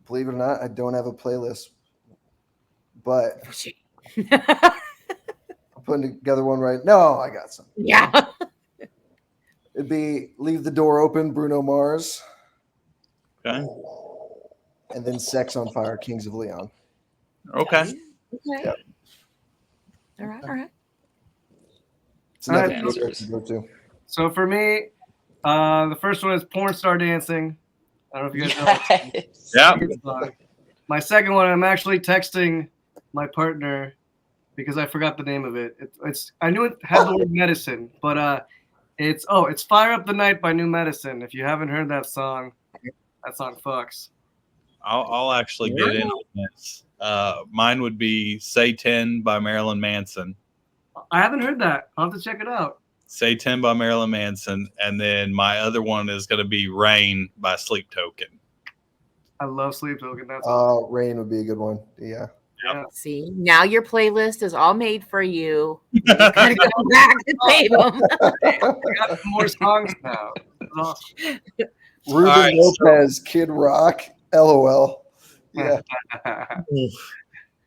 Believe it or not, I don't have a playlist, but I'm putting together one right now. I got some. Yeah. It'd be Leave the Door Open, Bruno Mars, Okay. and then Sex on Fire, Kings of Leon. Okay. Okay. Yep. All right. All right. It's another Alright. concert to go to. So for me, the first one is Porn Star Dancing. I don't know if you guys know it. Yes. Yeah. My second one, I'm actually texting my partner because I forgot the name of it. It's I knew it had the word medicine, but it's Fire Up the Night by New Medicine. If you haven't heard that song fucks. I'll actually get in on this. Mine would be Say 10 by Marilyn Manson. I haven't heard that. I'll have to check it out. Say 10 by Marilyn Manson. And then my other one is going to be Rain by Sleep Token. I love Sleep Token. That's Rain would be a good one. Yeah. See, now your playlist is all made for you. You gotta go back to save them. I got more songs now. It's awesome. Ruben right, Lopez, Kid Rock, LOL. Yeah. All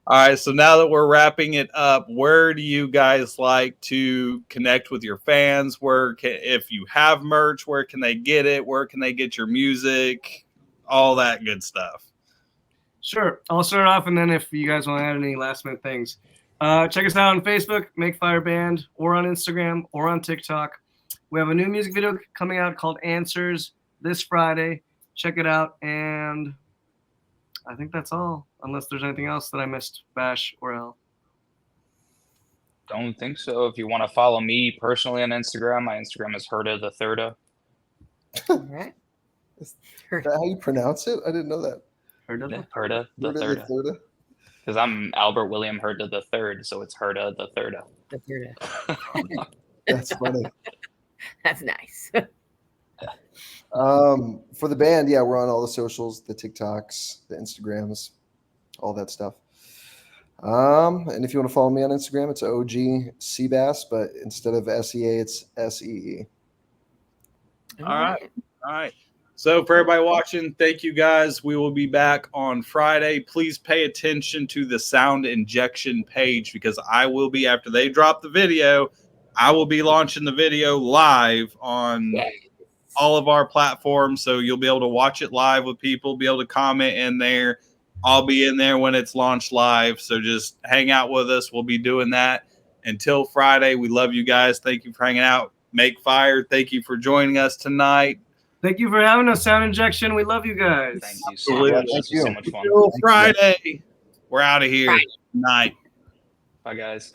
right. So now that we're wrapping it up, where do you guys like to connect with your fans? If you have merch, where can they get it? Where can they get your music? All that good stuff. Sure. I'll start off, and then if you guys want to add any last minute things, check us out on Facebook, Make Fire Band, or on Instagram, or on TikTok. We have a new music video coming out called Answers this Friday. Check it out, and I think that's all, unless there's anything else that I missed, Bash or L. Don't think so. If you want to follow me personally on Instagram, my Instagram is Herda the Thirda. All right. Is that how you pronounce it? I didn't know that. Heard of it? Herda the Herda Thirda. Because I'm Albert William Herda the Third, so it's Herda the Thirda. That's funny. That's nice. For the band, yeah, we're on all the socials, the TikToks, the Instagrams, all that stuff. And if you want to follow me on Instagram, it's OG Seabass, but instead of SEA, it's SEE. All right. All right. So for everybody watching, thank you guys. We will be back on Friday. Please pay attention to the Sound Injection page because I will be, after they drop the video, I will be launching the video live on all of our platforms. So you'll be able to watch it live with people, be able to comment in there. I'll be in there when it's launched live. So just hang out with us. We'll be doing that until Friday. We love you guys. Thank you for hanging out. Make Fire. Thank you for joining us tonight. Thank you for having us, Sound Injection. We love you guys. Thank you so much. Absolutely. This was so much fun. Until Friday. We're out of here. Right. Night. Bye, guys.